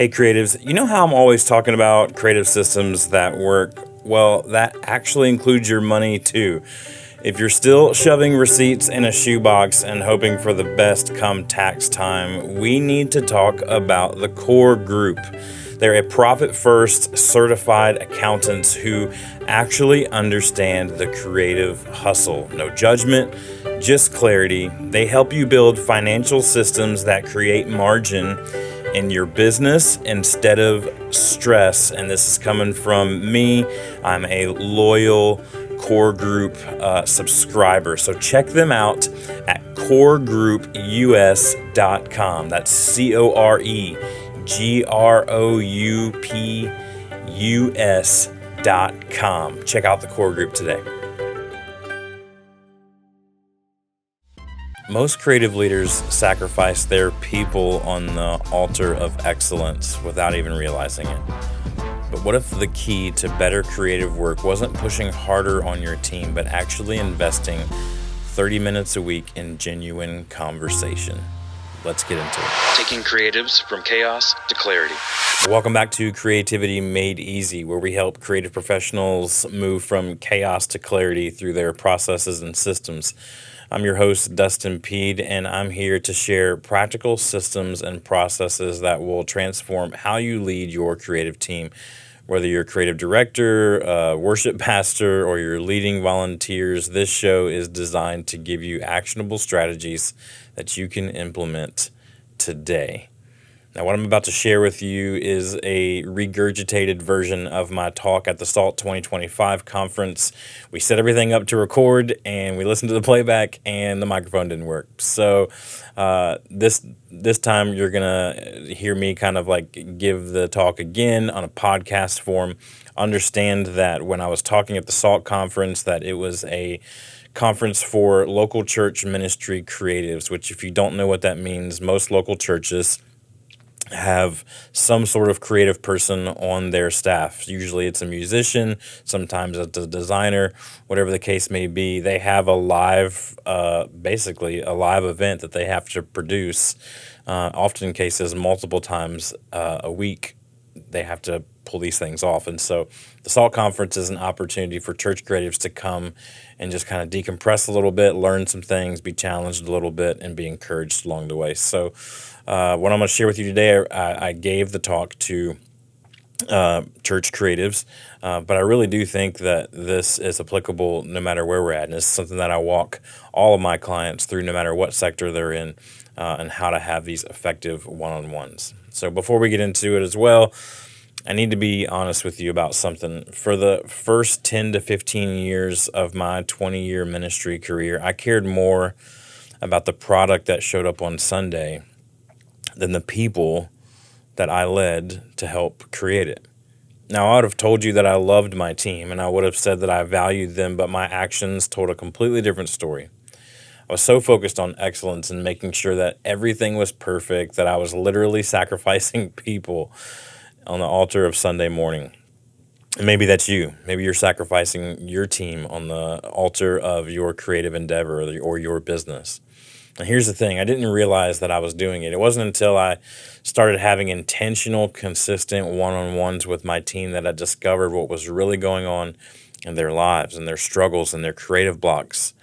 Hey creatives, you know how I'm always talking about creative systems that work? Well, that actually includes your money too. If you're still shoving receipts in a shoebox and hoping for the best come tax time, we need to talk about the core group. They're a profit first certified accountants who actually understand the creative hustle. No judgment, just clarity. They help you build financial systems that create margin in your business instead of stress. And this is coming from me. I'm a loyal Core Group subscriber. So check them out at coregroup.us.com. That's CoreGroupUS.com. Check out the Core Group today. Most creative leaders sacrifice their people on the altar of excellence without even realizing it. But what if the key to better creative work wasn't pushing harder on your team, but actually investing 30 minutes a week in genuine conversation? Let's get into it. Taking creatives from chaos to clarity. Welcome back to Creativity Made Easy, where we help creative professionals move from chaos to clarity through their processes and systems. I'm your host, Dustin Pead, and I'm here to share practical systems and processes that will transform how you lead your creative team. Whether you're a creative director, worship pastor, or you're leading volunteers, this show is designed to give you actionable strategies that you can implement today. Now, what I'm about to share with you is a regurgitated version of my talk at the SALT 2025 conference. We set everything up to record, and we listened to the playback, and the microphone didn't work. So this time, you're gonna hear me kind of like give the talk again on a podcast form. Understand that when I was talking at the SALT conference, that it was a conference for local church ministry creatives, which, if you don't know what that means, most local churches have some sort of creative person on their staff. Usually it's a musician, sometimes it's a designer, whatever the case may be. They have a live, basically a live event that they have to produce, often in cases multiple times a week. They have to pull these things off. And so the SALT conference is an opportunity for church creatives to come and just kind of decompress a little bit, learn some things, be challenged a little bit, and be encouraged along the way. So what I'm going to share with you today, I gave the talk to church creatives, but I really do think that this is applicable no matter where we're at. And it's something that I walk all of my clients through, no matter what sector they're in, and how to have these effective one-on-ones. So before we get into it as well, I need to be honest with you about something. For the first 10 to 15 years of my 20-year ministry career, I cared more about the product that showed up on Sunday than the people that I led to help create it. Now, I would have told you that I loved my team, and I would have said that I valued them, but my actions told a completely different story. I was so focused on excellence and making sure that everything was perfect that I was literally sacrificing people on the altar of Sunday morning. And maybe that's you. Maybe you're sacrificing your team on the altar of your creative endeavor or your business. And here's the thing, I didn't realize that I was doing it. It wasn't until I started having intentional, consistent one-on-ones with my team that I discovered what was really going on in their lives and their struggles and their creative blocks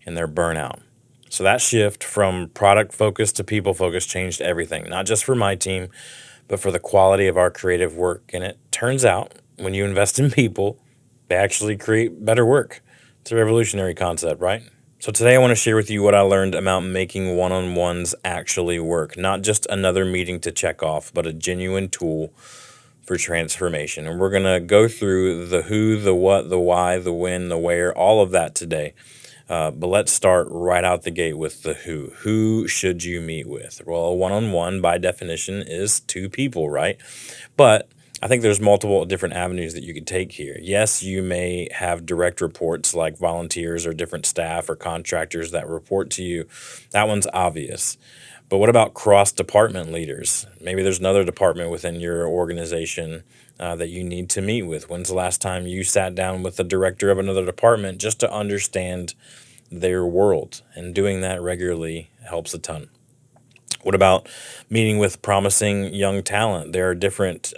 and their burnout. So that shift from product focus to people focus changed everything, not just for my team, but for the quality of our creative work. And it turns out when you invest in people, they actually create better work. It's a revolutionary concept, right? So today I want to share with you what I learned about making one-on-ones actually work. Not just another meeting to check off, but a genuine tool for transformation. And we're going to go through the who, the what, the why, the when, the where, all of that today. But let's start right out the gate with the who. Who should you meet with? Well, a one-on-one by definition is two people, right? But I think there's multiple different avenues that you could take here. Yes, you may have direct reports like volunteers or different staff or contractors that report to you. That one's obvious. But what about cross-department leaders? Maybe there's another department within your organization that you need to meet with. When's the last time you sat down with the director of another department just to understand their world? And doing that regularly helps a ton. What about meeting with promising young talent? There are different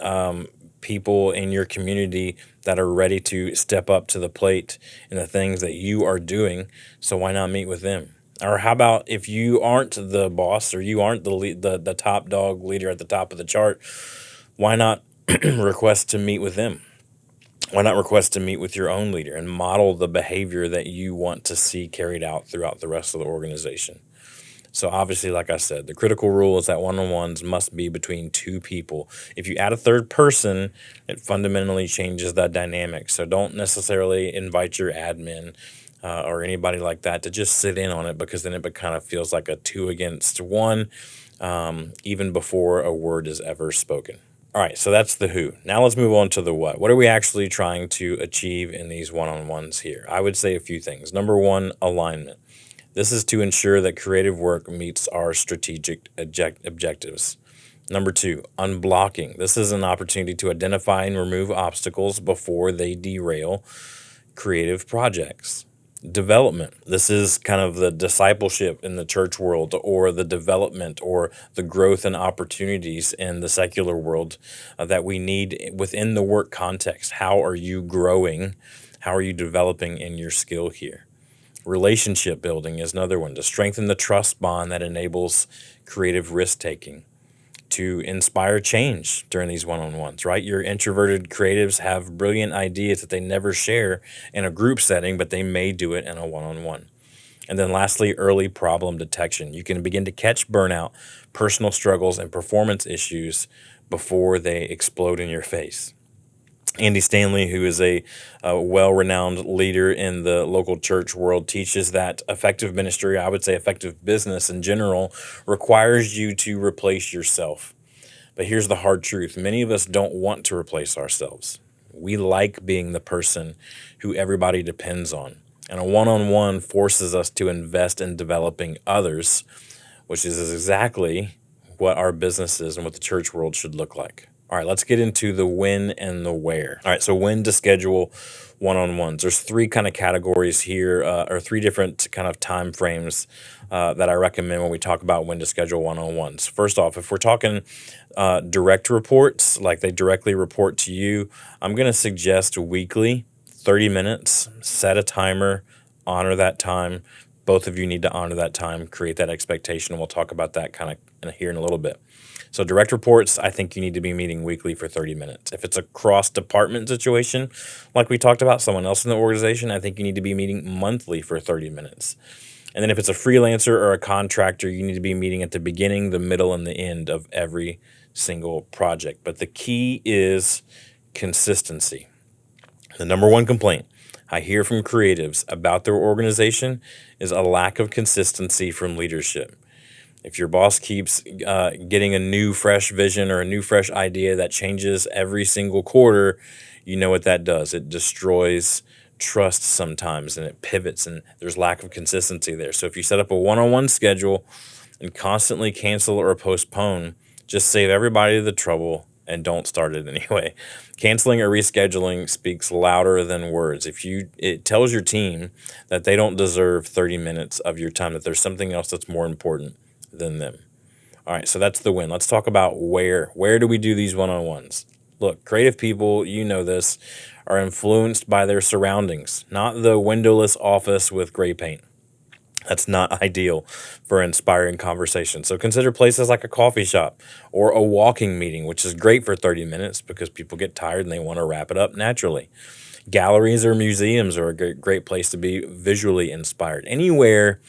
people in your community that are ready to step up to the plate in the things that you are doing. So why not meet with them? Or how about if you aren't the boss or you aren't the top dog leader at the top of the chart, why not request to meet with them? Why not request to meet with your own leader and model the behavior that you want to see carried out throughout the rest of the organization? So obviously, like I said, the critical rule is that one-on-ones must be between two people. If you add a third person, it fundamentally changes that dynamic. So don't necessarily invite your admin or anybody like that to just sit in on it, because then it kind of feels like a two against one, even before a word is ever spoken. All right, so that's the who. Now let's move on to the what. What are we actually trying to achieve in these one-on-ones here? I would say a few things. Number one, alignment. This is to ensure that creative work meets our strategic objectives. Number two, unblocking. This is an opportunity to identify and remove obstacles before they derail creative projects. Development. This is kind of the discipleship in the church world, or the development or the growth and opportunities in the secular world that we need within the work context. How are you growing? How are you developing in your skill here? Relationship building is another one, to strengthen the trust bond that enables creative risk taking, to inspire change during these one-on-ones, right? Your introverted creatives have brilliant ideas that they never share in a group setting, but they may do it in a one-on-one. And then lastly, early problem detection. You can begin to catch burnout, personal struggles, and performance issues before they explode in your face. Andy Stanley, who is a well-renowned leader in the local church world, teaches that effective ministry, I would say effective business in general, requires you to replace yourself. But here's the hard truth. Many of us don't want to replace ourselves. We like being the person who everybody depends on. And a one-on-one forces us to invest in developing others, which is exactly what our businesses and what the church world should look like. All right, let's get into the when and the where. All right, so when to schedule one-on-ones. There's three kind of categories here, or three different kind of time frames that I recommend when we talk about when to schedule one-on-ones. First off, if we're talking direct reports, like they directly report to you, I'm going to suggest weekly, 30 minutes, set a timer, honor that time. Both of you need to honor that time, create that expectation, and we'll talk about that kind of here in a little bit. So direct reports, I think you need to be meeting weekly for 30 minutes. If it's a cross-department situation, like we talked about, someone else in the organization, I think you need to be meeting monthly for 30 minutes. And then if it's a freelancer or a contractor, you need to be meeting at the beginning, the middle, and the end of every single project. But the key is consistency. The number one complaint I hear from creatives about their organization is a lack of consistency from leadership. If your boss keeps getting a new, fresh vision or a new, fresh idea that changes every single quarter, you know what that does. It destroys trust sometimes, and it pivots, and there's lack of consistency there. So if you set up a one-on-one schedule and constantly cancel or postpone, just save everybody the trouble and don't start it anyway. Canceling or rescheduling speaks louder than words. It tells your team that they don't deserve 30 minutes of your time, that there's something else that's more important than them. All right, so that's the win. Let's talk about where. Where do we do these one-on-ones? Look, creative people, you know this, are influenced by their surroundings, not the windowless office with gray paint. That's not ideal for inspiring conversation. So consider places like a coffee shop or a walking meeting, which is great for 30 minutes because people get tired and they want to wrap it up naturally. Galleries or museums are a great place to be visually inspired. Anywhere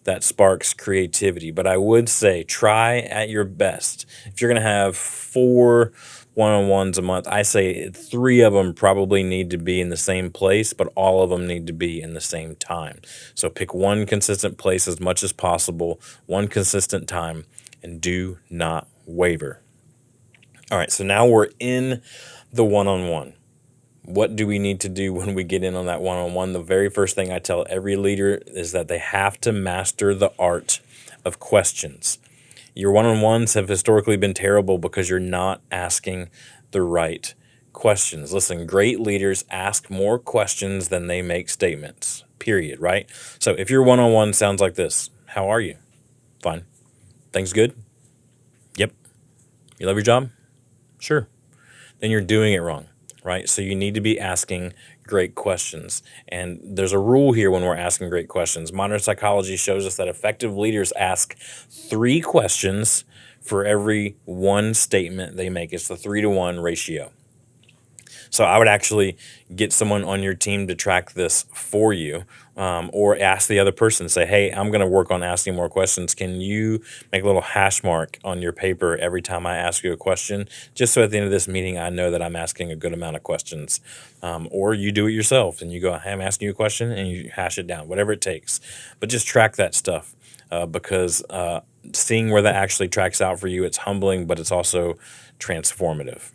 that sparks creativity. But I would say try at your best. If you're going to have 4 one-on-ones a month, I say 3 of them probably need to be in the same place, but all of them need to be in the same time. So pick one consistent place as much as possible, one consistent time, and do not waver. All right, so now we're in the one-on-one. What do we need to do when we get in on that one-on-one? The very first thing I tell every leader is that they have to master the art of questions. Your one-on-ones have historically been terrible because you're not asking the right questions. Listen, great leaders ask more questions than they make statements, period, right? So if your one-on-one sounds like this, how are you? Fine. Things good? You love your job? Sure. Then you're doing it wrong, right? So you need to be asking great questions. And there's a rule here when we're asking great questions. Modern psychology shows us that effective leaders ask 3 questions for every one statement they make. It's the 3-to-1 ratio. So I would actually get someone on your team to track this for you, or ask the other person, say, hey, I'm going to work on asking more questions. Can you make a little hash mark on your paper every time I ask you a question? Just so at the end of this meeting, I know that I'm asking a good amount of questions. Or you do it yourself and you go, hey, I'm asking you a question, and you hash it down, whatever it takes. But just track that stuff, because seeing where that actually tracks out for you, it's humbling, but it's also transformative.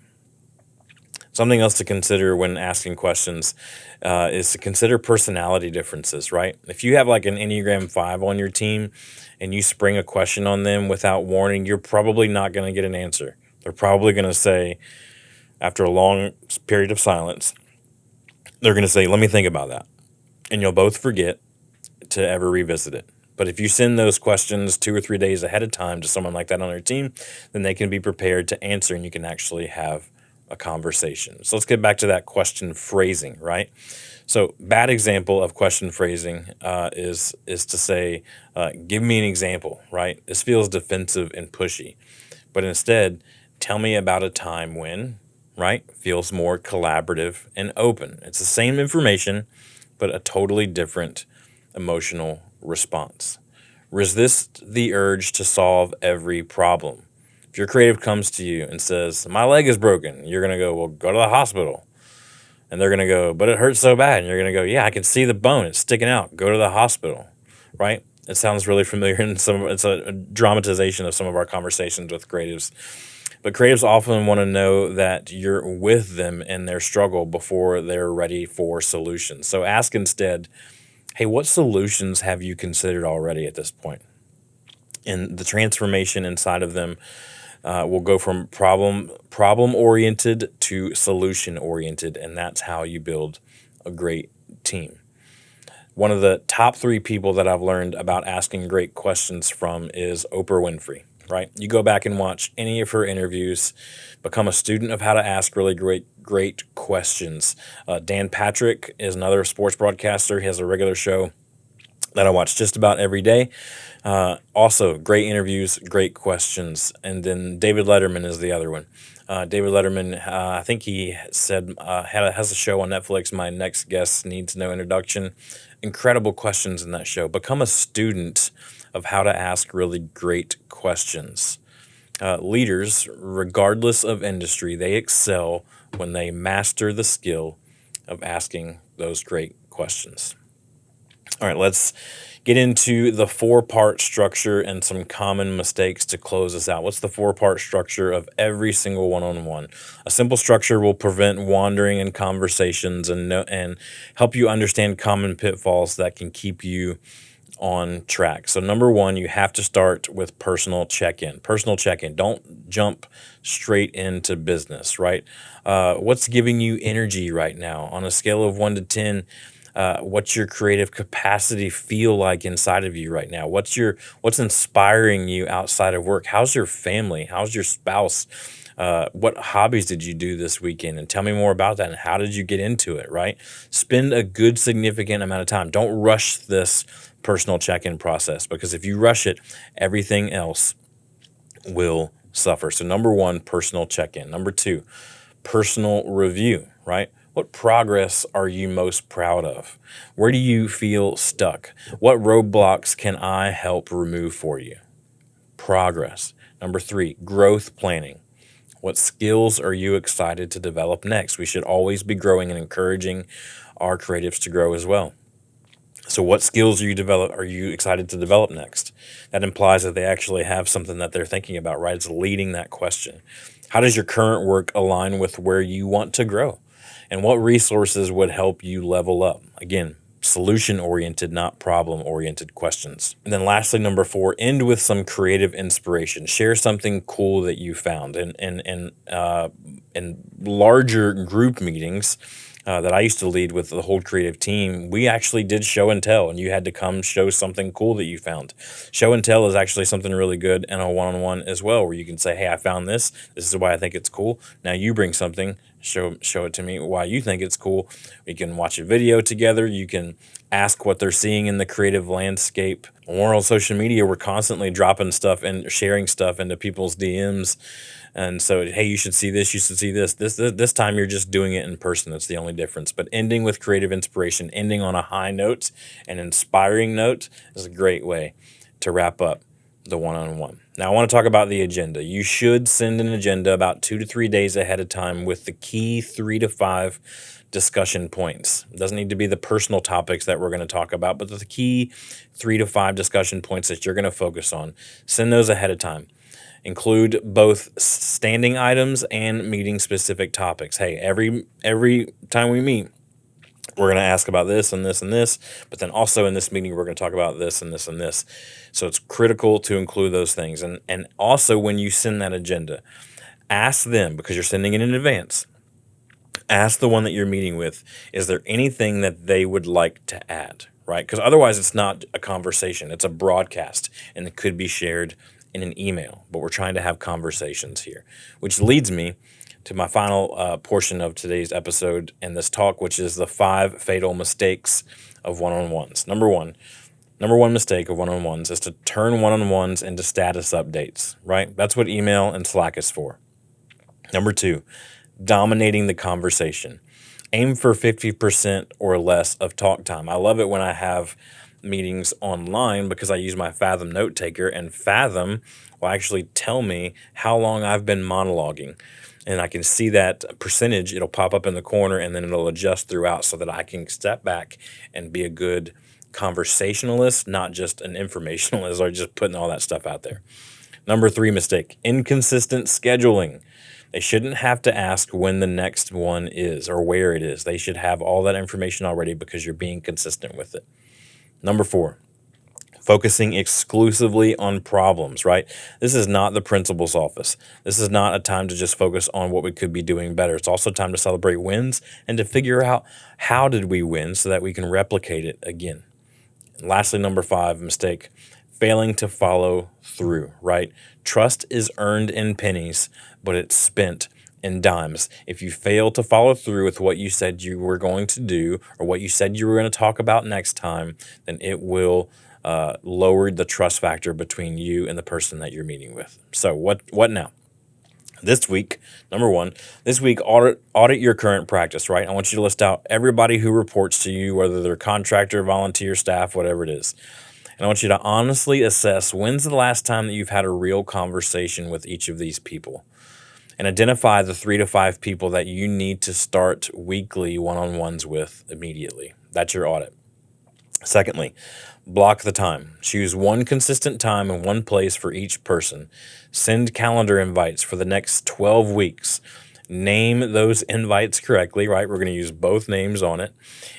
Something else to consider when asking questions is to consider personality differences, right? If you have like an Enneagram 5 on your team and you spring a question on them without warning, you're probably not going to get an answer. They're probably going to say, after a long period of silence, they're going to say, let me think about that. And you'll both forget to ever revisit it. But if you send those questions 2 or 3 days ahead of time to someone like that on their team, then they can be prepared to answer and you can actually have a conversation. So let's get back to that question phrasing, right? So bad example of question phrasing is to say, give me an example, right? This feels defensive and pushy. But instead, tell me about a time when, right? Feels more collaborative and open. It's the same information, but a totally different emotional response. Resist the urge to solve every problem. If your creative comes to you and says, my leg is broken, you're going to go, well, go to the hospital. And they're going to go, but it hurts so bad. And you're going to go, yeah, I can see the bone. It's sticking out. Go to the hospital, right? It sounds really familiar, and it's a dramatization of some of our conversations with creatives. But creatives often want to know that you're with them in their struggle before they're ready for solutions. So ask instead, hey, what solutions have you considered already at this point? And the transformation inside of them will go from problem oriented to solution oriented, and that's how you build a great team. One of the top 3 people that I've learned about asking great questions from is Oprah Winfrey. Right? You go back and watch any of her interviews, become a student of how to ask really great questions. Dan Patrick is another sports broadcaster. He has a regular show that I watch just about every day. Also, great interviews, great questions. And then David Letterman is the other one. David Letterman, I think he said, has a show on Netflix, My Next Guest Needs No Introduction. Incredible questions in that show. Become a student of how to ask really great questions. Leaders, regardless of industry, they excel when they master the skill of asking those great questions. All right, let's get into the 4-part structure and some common mistakes to close us out. What's the 4-part structure of every single one-on-one? A simple structure will prevent wandering in conversations and help you understand common pitfalls that can keep you on track. So number 1, you have to start with personal check-in. Personal check-in. Don't jump straight into business, right? What's giving you energy right now? On a scale of 1 to 10, what's your creative capacity feel like inside of you right now? What's inspiring you outside of work? How's your family? How's your spouse? What hobbies did you do this weekend? And tell me more about that. And how did you get into it, right? Spend a good significant amount of time. Don't rush this personal check-in process, because if you rush it, everything else will suffer. So number 1, personal check-in. Number 2, personal review, right? What progress are you most proud of? Where do you feel stuck? What roadblocks can I help remove for you? Progress. Number 3, growth planning. What skills are you excited to develop next? We should always be growing and encouraging our creatives to grow as well. So what skills are you excited to develop next? That implies that they actually have something that they're thinking about, right? It's leading that question. How does your current work align with where you want to grow? And what resources would help you level up? Again, solution-oriented, not problem-oriented questions. And then lastly, number 4, end with some creative inspiration. Share something cool that you found. And in larger group meetings that I used to lead with the whole creative team, we actually did show and tell, and you had to come show something cool that you found. Show and tell is actually something really good in a one-on-one as well, where you can say, hey, I found this. This is why I think it's cool. Now you bring something, show it to me why you think it's cool. We can watch a video together. You can ask what they're seeing in the creative landscape. When we're on social media, we're constantly dropping stuff and sharing stuff into people's DMs. And so, hey, you should see this, you should see this. This time you're just doing it in person. That's the only difference. But ending with creative inspiration, ending on a high note, an inspiring note, is a great way to wrap up the one-on-one. Now, I want to talk about the agenda. You should send an agenda about 2 to 3 days ahead of time with the key 3 to 5 discussion points. It doesn't need to be the personal topics that we're going to talk about, but the key 3 to 5 discussion points that you're going to focus on. Send those ahead of time. Include both standing items and meeting specific topics. Hey, every time we meet, we're going to ask about this and this and this, but then also in this meeting, we're going to talk about this and this and this. So it's critical to include those things. And also when you send that agenda, ask them, because you're sending it in advance, ask the one that you're meeting with, is there anything that they would like to add, right? Because otherwise it's not a conversation, it's a broadcast, and it could be shared in an email, but we're trying to have conversations here, which leads me to my final portion of today's episode and this talk, which is the 5 fatal mistakes of one-on-ones. Number one mistake of one-on-ones is to turn one-on-ones into status updates, right? That's what email and Slack is for. Number 2, dominating the conversation. Aim for 50% or less of talk time. I love it when I have meetings online because I use my Fathom note taker, and Fathom will actually tell me how long I've been monologuing. And I can see that percentage. It'll pop up in the corner and then it'll adjust throughout so that I can step back and be a good conversationalist, not just an informationalist or just putting all that stuff out there. Number 3 mistake, inconsistent scheduling. They shouldn't have to ask when the next one is or where it is. They should have all that information already because you're being consistent with it. Number 4, focusing exclusively on problems, right? This is not the principal's office. This is not a time to just focus on what we could be doing better. It's also time to celebrate wins and to figure out how did we win so that we can replicate it again. And lastly, number 5 mistake, failing to follow through, right? Trust is earned in pennies, but it's spent in dimes. If you fail to follow through with what you said you were going to do or what you said you were going to talk about next time, then it will lower the trust factor between you and the person that you're meeting with. So what now? This week, number 1, this week, audit your current practice, right? I want you to list out everybody who reports to you, whether they're contractor, volunteer, staff, whatever it is. And I want you to honestly assess when's the last time that you've had a real conversation with each of these people. And identify the 3 to 5 people that you need to start weekly one-on-ones with immediately. That's your audit. Secondly, block the time. Choose one consistent time and one place for each person. Send calendar invites for the next 12 weeks. Name those invites correctly, right? We're going to use both names on it.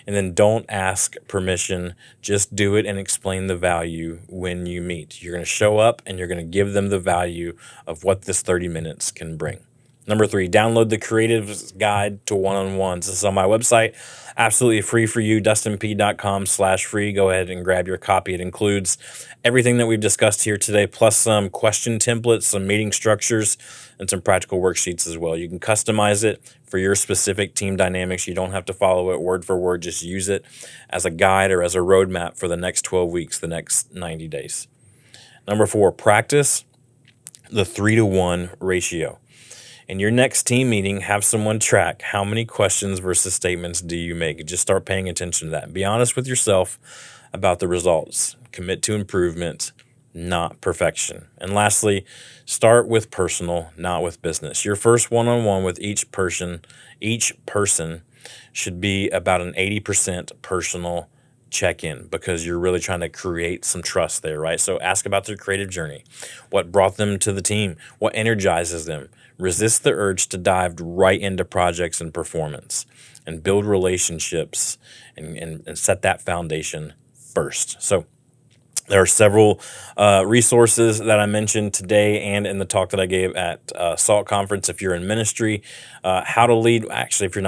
And then don't ask permission. Just do it and explain the value when you meet. You're going to show up and you're going to give them the value of what this 30 minutes can bring. Number 3, download the Creative's Guide to One-on-Ones. This is on my website, absolutely free for you, dustinpead.com/free. Go ahead and grab your copy. It includes everything that we've discussed here today, plus some question templates, some meeting structures, and some practical worksheets as well. You can customize it for your specific team dynamics. You don't have to follow it word for word. Just use it as a guide or as a roadmap for the next 12 weeks, the next 90 days. Number 4, practice the 3-to-1 ratio. In your next team meeting, have someone track how many questions versus statements do you make. Just start paying attention to that. Be honest with yourself about the results. Commit to improvement, not perfection. And lastly, start with personal, not with business. Your first one-on-one with each person should be about an 80% personal check-in because you're really trying to create some trust there, right? So ask about their creative journey. What brought them to the team? What energizes them? Resist the urge to dive right into projects and performance and build relationships and set that foundation first. So There are several resources that I mentioned today and in the talk that I gave at SALT conference. If you're in ministry, how to lead. Actually, if you're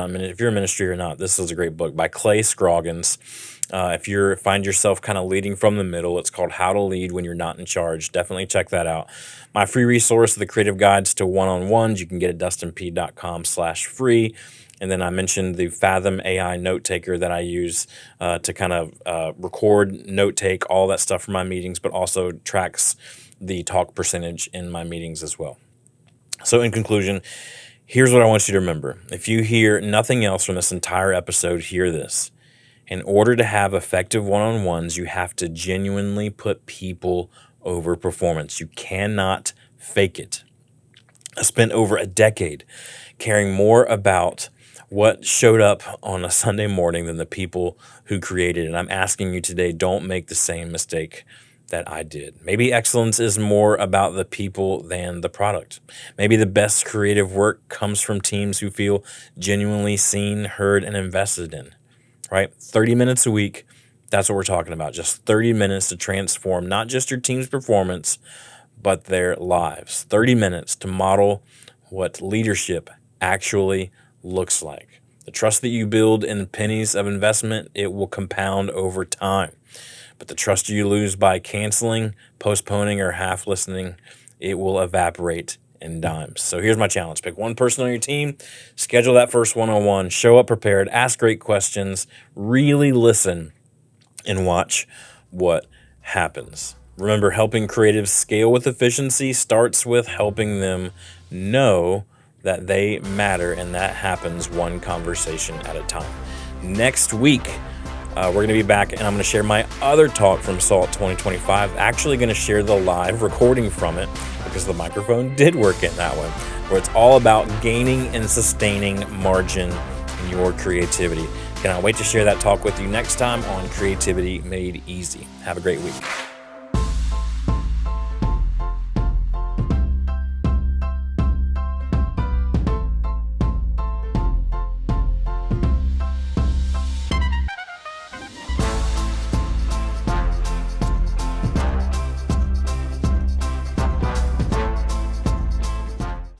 in ministry or not, this is a great book by Clay Scroggins. If you find yourself kind of leading from the middle, it's called How to Lead When You're Not in Charge. Definitely check that out. My free resource, the Creative Guides to One-on-Ones, you can get at dustinpead.com/free. And then I mentioned the Fathom AI note taker that I use to kind of record, note take, all that stuff for my meetings, but also tracks the talk percentage in my meetings as well. So in conclusion, here's what I want you to remember. If you hear nothing else from this entire episode, hear this. In order to have effective one-on-ones, you have to genuinely put people over performance. You cannot fake it. I spent over a decade caring more about what showed up on a Sunday morning than the people who created it. And I'm asking you today, don't make the same mistake that I did. Maybe excellence is more about the people than the product. Maybe the best creative work comes from teams who feel genuinely seen, heard, and invested in, right? 30 minutes a week, that's what we're talking about. Just 30 minutes to transform not just your team's performance, but their lives. 30 minutes to model what leadership actually looks like. The trust that you build in pennies of investment, it will compound over time. But the trust you lose by canceling, postponing, or half listening, it will evaporate in dimes. So here's my challenge. Pick one person on your team, schedule that first one-on-one, show up prepared, ask great questions, really listen, and watch what happens. Remember, helping creatives scale with efficiency starts with helping them know that they matter, and that happens one conversation at a time. Next week, we're going to be back, and I'm going to share my other talk from SALT 2025. Actually going to share the live recording from it because the microphone did work in that one, where it's all about gaining and sustaining margin in your creativity. Cannot wait to share that talk with you next time on Creativity Made Easy. Have a great week.